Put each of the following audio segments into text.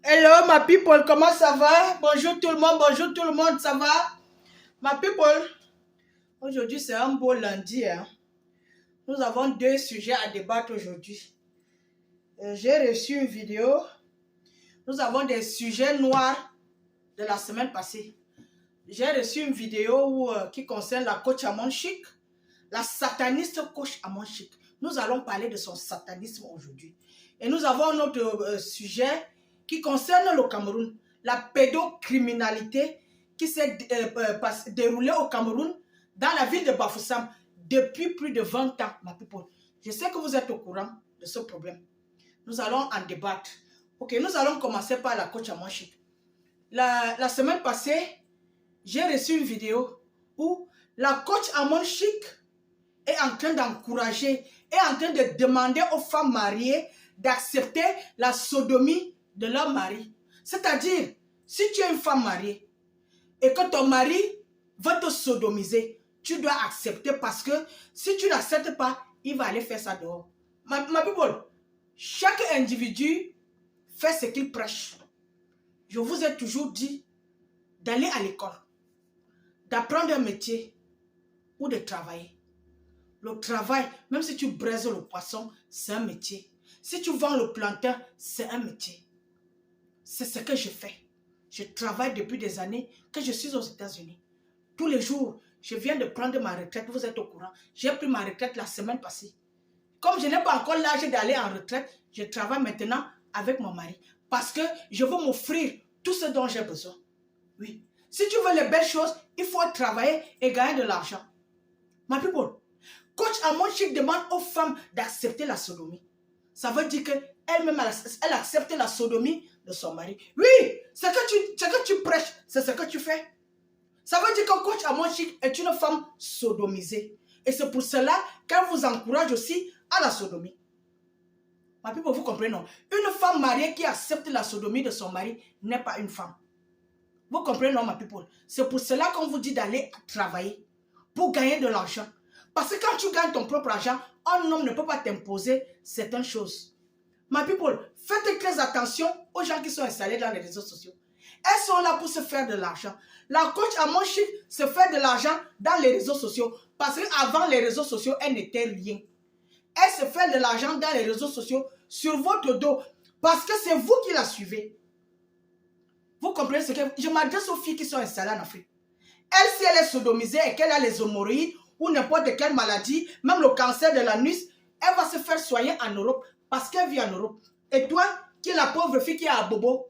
Hello ma people, comment ça va? Bonjour tout le monde, ça va? Ma people, aujourd'hui c'est un beau lundi. Nous avons deux sujets à débattre aujourd'hui. J'ai reçu une vidéo. Nous avons des sujets noirs de la semaine passée. J'ai reçu une vidéo qui concerne la coach Amon Chic, la sataniste coach Amon Chic. Nous allons parler de son satanisme aujourd'hui. Et nous avons un autre sujet qui concerne le Cameroun, la pédocriminalité qui s'est déroulée au Cameroun dans la ville de Bafoussam depuis plus de 20 ans, ma people. Je sais que vous êtes au courant de ce problème. Nous allons en débattre. Ok, nous allons commencer par la coach Amon Chic. La semaine passée, j'ai reçu une vidéo où la coach Amon Chic est en train d'encourager, est en train de demander aux femmes mariées d'accepter la sodomie de leur mari. C'est-à-dire, si tu es une femme mariée et que ton mari veut te sodomiser, tu dois accepter parce que si tu n'acceptes pas, il va aller faire ça dehors. Ma people, chaque individu fait ce qu'il prêche. Je vous ai toujours dit d'aller à l'école, d'apprendre un métier ou de travailler. Le travail, même si tu braises le poisson, c'est un métier. Si tu vends le plantain, c'est un métier. C'est ce que je fais. Je travaille depuis des années que je suis aux États-Unis. Tous les jours, je viens de prendre ma retraite. Vous êtes au courant. J'ai pris ma retraite la semaine passée. Comme je n'ai pas encore l'âge d'aller en retraite, je travaille maintenant avec mon mari. Parce que je veux m'offrir tout ce dont j'ai besoin. Oui. Si tu veux les belles choses, il faut travailler et gagner de l'argent. Ma people, coach Amon Chic demande aux femmes d'accepter la sodomie. Ça veut dire qu'elle-même, elle accepte la sodomie de son mari. Oui, ce que tu prêches, c'est ce que tu fais. Ça veut dire que coach Amon Chic est une femme sodomisée. Et c'est pour cela qu'elle vous encourage aussi à la sodomie. Ma people, vous comprenez, non? Une femme mariée qui accepte la sodomie de son mari n'est pas une femme. Vous comprenez, non, ma people? C'est pour cela qu'on vous dit d'aller travailler pour gagner de l'argent. Parce que quand tu gagnes ton propre argent, un homme ne peut pas t'imposer certaines choses. Ma people, faites très attention aux gens qui sont installés dans les réseaux sociaux. Elles sont là pour se faire de l'argent. La coach Amon Chic se fait de l'argent dans les réseaux sociaux. Parce qu'avant les réseaux sociaux, elle n'était rien. Elle se fait de l'argent dans les réseaux sociaux sur votre dos. Parce que c'est vous qui la suivez. Vous comprenez ce que je m'adresse aux filles qui sont installées en Afrique. Elle, si elle est sodomisée et qu'elle a les hémorroïdes ou n'importe quelle maladie, même le cancer de l'anus, elle va se faire soigner en Europe parce qu'elle vit en Europe. Et toi, qui es la pauvre fille qui est à Bobo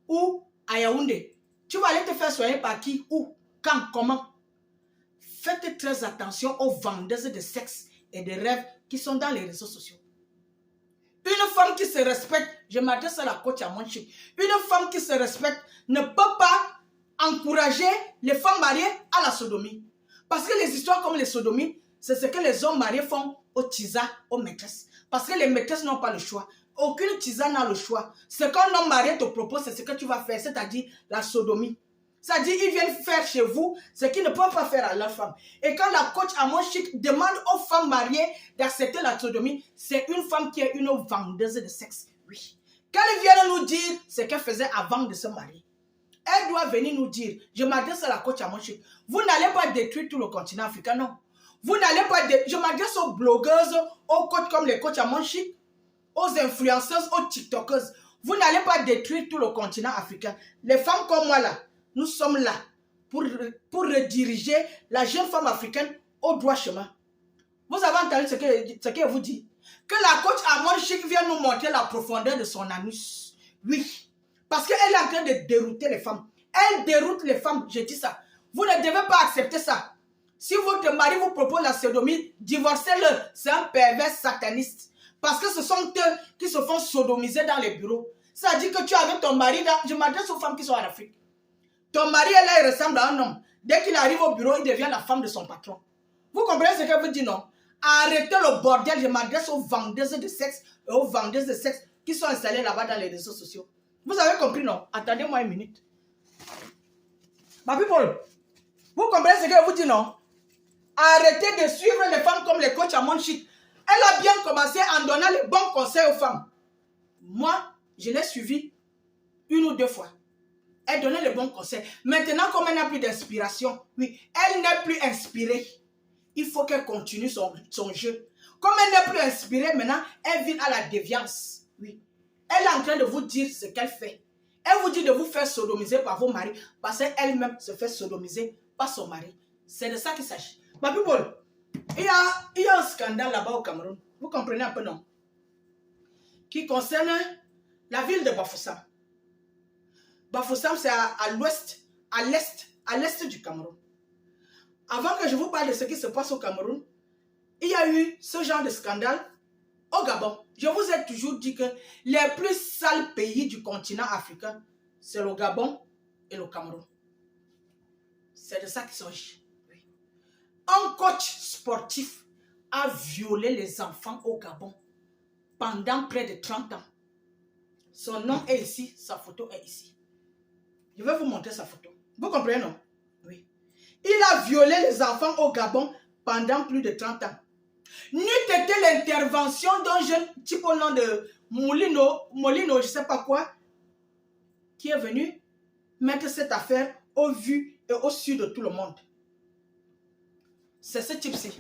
ou à Yaoundé, tu vas aller te faire soigner par qui, où, quand, comment? Faites très attention aux vendeuses de sexe et de rêves qui sont dans les réseaux sociaux. Une femme qui se respecte, je m'adresse à la coach Amon Chic, une femme qui se respecte ne peut pas encourager les femmes mariées à la sodomie. Parce que les histoires comme les sodomies, c'est ce que les hommes mariés font aux tisas, aux maîtresses. Parce que les maîtresses n'ont pas le choix. Aucune tisa n'a le choix. Ce qu'un homme marié te propose, c'est ce que tu vas faire, c'est-à-dire la sodomie. C'est-à-dire qu'ils viennent faire chez vous ce qu'ils ne peuvent pas faire à leur femme. Et quand la coach Amon Chic demande aux femmes mariées d'accepter la sodomie, c'est une femme qui est une vendeuse de sexe. Oui. Qu'elle vienne nous dire ce qu'elle faisait avant de se marier. Elle doit venir nous dire, je m'adresse à la coach Amon Chic, vous n'allez pas détruire tout le continent africain, non. Vous n'allez pas détruire, je m'adresse aux blogueuses, aux coachs comme les coachs Amon Chic, aux influenceuses, aux tiktokeuses. Vous n'allez pas détruire tout le continent africain. Les femmes comme moi là, nous sommes là pour rediriger la jeune femme africaine au droit chemin. Vous avez entendu ce que vous dit? Que la coach Amon Chic vient nous montrer la profondeur de son anus. Oui. Parce qu'elle est en train de dérouter les femmes. Elle déroute les femmes, je dis ça. Vous ne devez pas accepter ça. Si votre mari vous propose la sodomie, divorcez-le. C'est un pervers sataniste. Parce que ce sont eux qui se font sodomiser dans les bureaux. Ça dit que tu es avec ton mari. Je m'adresse aux femmes qui sont en Afrique. Ton mari, là, il ressemble à un homme. Dès qu'il arrive au bureau, il devient la femme de son patron. Vous comprenez ce que je vous dis, non? Arrêtez le bordel. Je m'adresse aux vendeuses de sexe et aux vendeuses de sexe qui sont installées là-bas dans les réseaux sociaux. Vous avez compris, non? Attendez-moi une minute. Ma people, vous comprenez ce que je vous dis, non? Arrêtez de suivre les femmes comme les coachs Amon Chic. Elle a bien commencé en donnant les bons conseils aux femmes. Moi, je l'ai suivi une ou deux fois. Elle donnait les bons conseils. Maintenant, comme elle n'a plus d'inspiration, oui, elle n'est plus inspirée. Il faut qu'elle continue son jeu. Comme elle n'est plus inspirée, maintenant, elle vient à la déviance. Oui. Elle est en train de vous dire ce qu'elle fait. Elle vous dit de vous faire sodomiser par vos maris parce qu'elle-même se fait sodomiser par son mari. C'est de ça qu'il s'agit. Ma people, il y a un scandale là-bas au Cameroun. Vous comprenez un peu, non? Qui concerne la ville de Bafoussam. Bafoussam, c'est à l'ouest, à l'est du Cameroun. Avant que je vous parle de ce qui se passe au Cameroun, il y a eu ce genre de scandale au Gabon. Je vous ai toujours dit que les plus sales pays du continent africain, c'est le Gabon et le Cameroun. C'est de ça qu'il s'agit. Oui. Un coach sportif a violé les enfants au Gabon pendant près de 30 ans. Son nom est ici, sa photo est ici. Je vais vous montrer sa photo. Vous comprenez, non? Oui. Il a violé les enfants au Gabon pendant plus de 30 ans. N'eût été l'intervention d'un jeune type au nom de Molino, je ne sais pas quoi, qui est venu mettre cette affaire au vu et au su de tout le monde. C'est ce type-ci.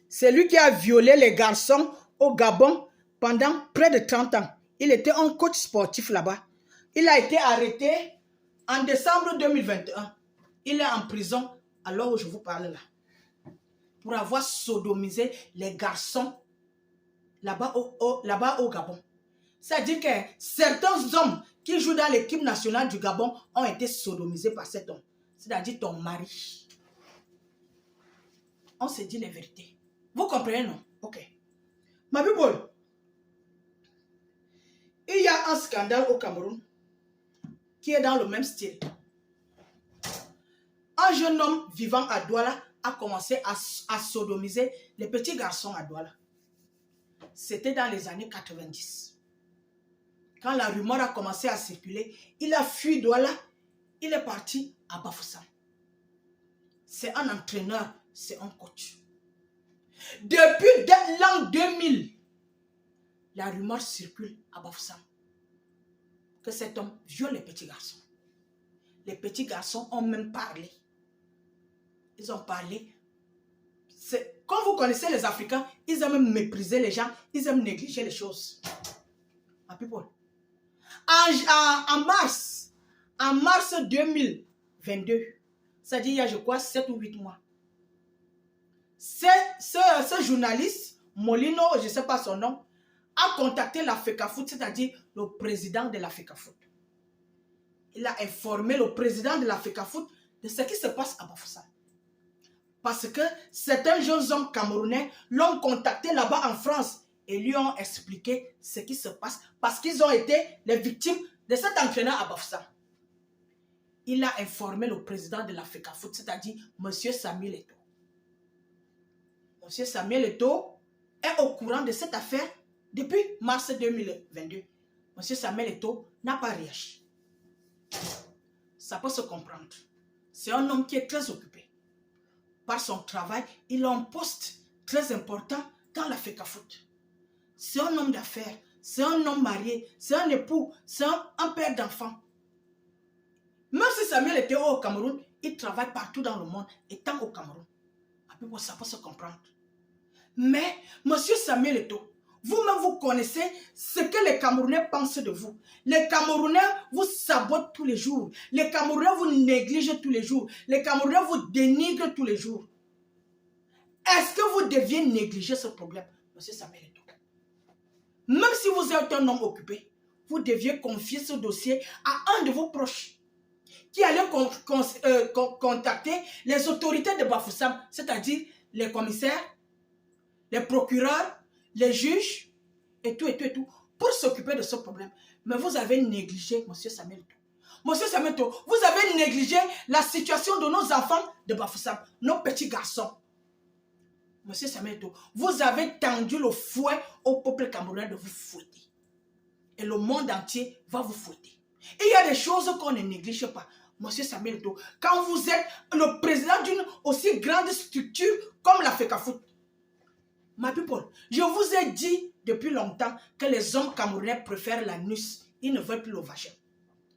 C'est lui qui a violé les garçons au Gabon pendant près de 30 ans. Il était un coach sportif là-bas. Il a été arrêté en décembre 2021. Il est en prison à l'heure où je vous parle là. Pour avoir sodomisé les garçons là-bas au Gabon. C'est-à-dire que certains hommes qui jouent dans l'équipe nationale du Gabon ont été sodomisés par cet homme. C'est-à-dire ton mari. On se dit les vérités. Vous comprenez, non? Ok. Ma people, il y a un scandale au Cameroun qui est dans le même style. Un jeune homme vivant à Douala a commencé à sodomiser les petits garçons à Douala. C'était dans les années 90. Quand la rumeur a commencé à circuler, il a fui Douala, il est parti à Bafoussam. C'est un entraîneur, c'est un coach. Depuis l'an 2000, la rumeur circule à Bafoussam que cet homme viole les petits garçons. Les petits garçons ont même parlé. Ils ont parlé. Quand vous connaissez les Africains, ils aiment même mépriser les gens, ils aiment négliger les choses. Ma people. En mars 2022, c'est-à-dire il y a, je crois, 7 ou 8 mois, ce journaliste, Molino, je ne sais pas son nom, a contacté la FECAFOOT, c'est-à-dire le président de la FECAFOOT. Il a informé le président de la FECAFOOT de ce qui se passe à Bafoussam. Parce que certains jeunes hommes camerounais l'ont contacté là-bas en France et lui ont expliqué ce qui se passe parce qu'ils ont été les victimes de cet entraîneur à Bafoussam. Il a informé le président de la FECAFOOT, c'est-à-dire M. Samuel Eto'o. M. Samuel Eto'o est au courant de cette affaire depuis mars 2022. M. Samuel Eto'o n'a pas réagi. Ça peut se comprendre. C'est un homme qui est très occupé. Par son travail, il a un poste très important dans la FECAFOOT. C'est un homme d'affaires, c'est un homme marié, c'est un époux, c'est un père d'enfants. Même si Samuel était au Cameroun, il travaille partout dans le monde, étant au Cameroun. Ça peut se comprendre. Mais, monsieur Samuel Eto'o, vous-même vous connaissez ce que les Camerounais pensent de vous. Les Camerounais vous sabotent tous les jours. Les Camerounais vous négligent tous les jours. Les Camerounais vous dénigrent tous les jours. Est-ce que vous deviez négliger ce problème, monsieur Samuel Eto'o? Même si vous êtes un homme occupé, vous deviez confier ce dossier à un de vos proches qui allait contacter les autorités de Bafoussam, c'est-à-dire les commissaires, les procureurs, les juges, et tout, pour s'occuper de ce problème. Mais vous avez négligé, monsieur Samuel Eto'o. Monsieur Samuel Eto'o, vous avez négligé la situation de nos enfants de Bafoussam, nos petits garçons. Monsieur Samuel Eto'o, vous avez tendu le fouet au peuple camerounais de vous fouetter. Et le monde entier va vous fouetter. Il y a des choses qu'on ne néglige pas. Monsieur Samuel Eto'o, quand vous êtes le président d'une aussi grande structure comme la FECAFOOT, ma people, je vous ai dit depuis longtemps que les hommes camerounais préfèrent l'anus. Ils ne veulent plus le vagin.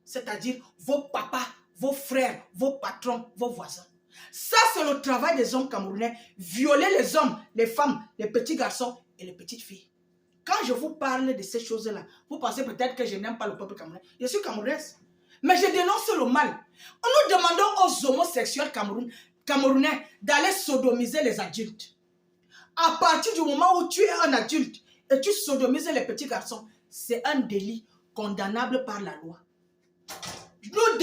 c'est-à-dire vos papas, vos frères, vos patrons, vos voisins. Ça, c'est le travail des hommes camerounais. Violer les hommes, les femmes, les petits garçons et les petites filles. Quand je vous parle de ces choses-là, vous pensez peut-être que je n'aime pas le peuple camerounais. Je suis camerounaise. Mais je dénonce le mal. Nous demandons aux homosexuels camerounais d'aller sodomiser les adultes. À partir du moment où tu es un adulte et tu sodomises les petits garçons, c'est un délit condamnable par la loi. Nous,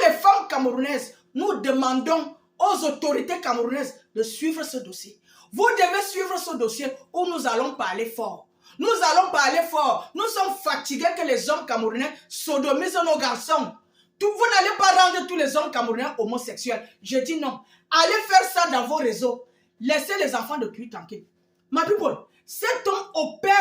les femmes camerounaises, nous demandons aux autorités camerounaises de suivre ce dossier. Vous devez suivre ce dossier où nous allons parler fort. Nous allons parler fort. Nous sommes fatigués que les hommes camerounais sodomisent nos garçons. Vous n'allez pas rendre tous les hommes camerounais homosexuels. Je dis non. Allez faire ça dans vos réseaux. Laissez les enfants de Cuit tranquilles. Ma people, cet homme opère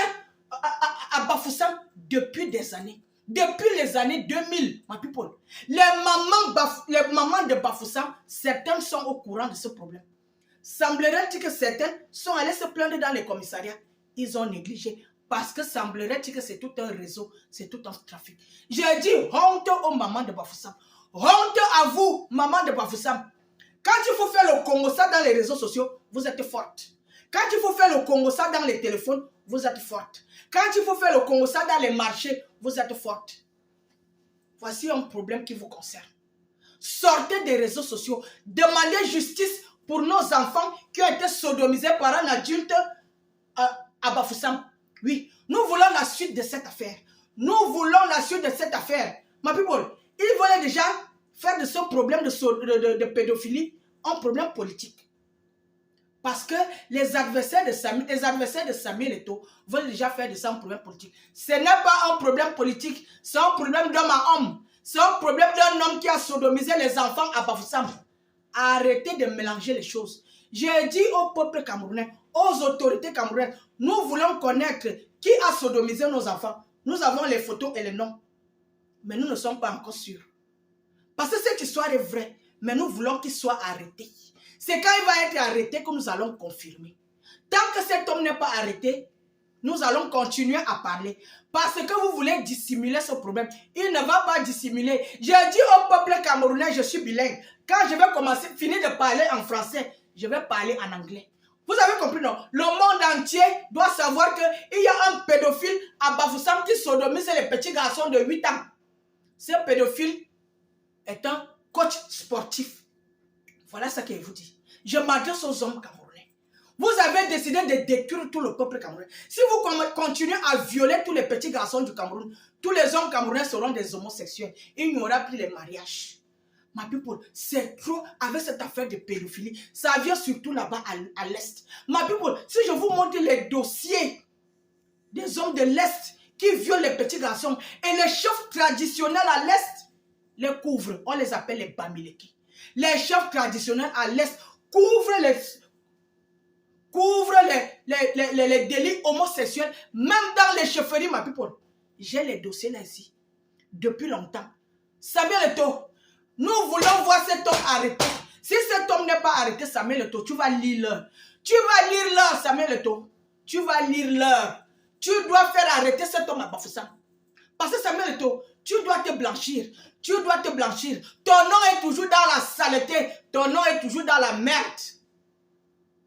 à Bafoussam depuis des années. Depuis les années 2000, ma people. Les mamans de Bafoussam, certaines sont au courant de ce problème. Semblerait-il que certaines sont allées se plaindre dans les commissariats. Ils ont négligé. Parce que semblerait-il que c'est tout un réseau, c'est tout un trafic. J'ai dit honte aux mamans de Bafoussam. Honte à vous, maman de Bafoussam. Quand il faut faire le Congo ça dans les réseaux sociaux, vous êtes forte. Quand il faut faire le Congo ça dans les téléphones, vous êtes forte. Quand il faut faire le Congo ça dans les marchés, vous êtes forte. Voici un problème qui vous concerne. Sortez des réseaux sociaux. Demandez justice pour nos enfants qui ont été sodomisés par un adulte à Bafoussam. Oui, nous voulons la suite de cette affaire. Nous voulons la suite de cette affaire. Ma people, ils voulaient déjà faire de ce problème de pédophilie un problème politique. Parce que les adversaires de Samuel Eto'o veulent déjà faire de ça un problème politique. Ce n'est pas un problème politique, c'est un problème d'homme à homme. C'est un problème d'un homme qui a sodomisé les enfants à Bafoussam. Arrêtez de mélanger les choses. J'ai dit au peuple camerounais, aux autorités camerounaises, nous voulons connaître qui a sodomisé nos enfants. Nous avons les photos et les noms. Mais nous ne sommes pas encore sûrs. Parce que cette histoire est vraie, mais nous voulons qu'il soit arrêté. C'est quand il va être arrêté que nous allons confirmer. Tant que cet homme n'est pas arrêté, nous allons continuer à parler. Parce que vous voulez dissimuler ce problème. Il ne va pas dissimuler. J'ai dit au peuple camerounais, je suis bilingue. Quand je vais finir de parler en français, je vais parler en anglais. Vous avez compris, non? Le monde entier doit savoir qu'il y a un pédophile à Bafoussam qui sodomise les petits garçons de 8 ans. Ce pédophile est un coach sportif. Voilà ce que je vous dis. Je m'adresse aux hommes camerounais. Vous avez décidé de détruire tout le peuple camerounais. Si vous continuez à violer tous les petits garçons du Cameroun, tous les hommes camerounais seront des homosexuels. Il n'y aura plus les mariages. Ma people, c'est trop avec cette affaire de pédophilie. Ça vient surtout là-bas à l'Est. Ma people, si je vous montre les dossiers des hommes de l'Est qui violent les petits garçons et les chefs traditionnels à l'Est les couvrent. On les appelle les Bamileki. Les chefs traditionnels à l'Est couvrent les délits homosexuels, même dans les chefferies, ma people. J'ai les dossiers là ici, depuis longtemps. Samuel Eto'o, nous voulons voir cet homme arrêté. Si cet homme n'est pas arrêté, Samuel Eto'o, tu vas lire l'heure. Tu vas lire l'heure, Samuel Eto'o. Tu vas lire l'heure. Tu dois faire arrêter cet homme à Bafoussam. Parce que Samuel Eto'o, tu dois te blanchir. Tu dois te blanchir. Ton nom est toujours dans la saleté. Ton nom est toujours dans la merde.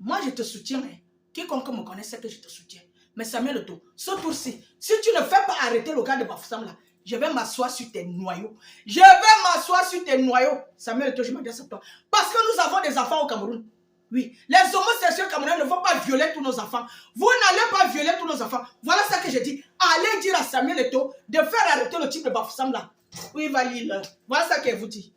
Moi, je te soutiens. Hein. Quiconque me connaît sait que je te soutiens. Mais Samuel Eto'o, ce tour-ci, si tu ne fais pas arrêter le gars de Bafoussam là, je vais m'asseoir sur tes noyaux. Je vais m'asseoir sur tes noyaux. Samuel Eto'o, je m'adresse à toi. Parce que nous avons des enfants au Cameroun. Oui, les homosexuels camerounais ne vont pas violer tous nos enfants. Vous n'allez pas violer tous nos enfants. Voilà ce que je dis. Allez dire à Samuel Eto'o de faire arrêter le type de Bafoussam là. Oui, il va lire. Voilà ce que je vous dis.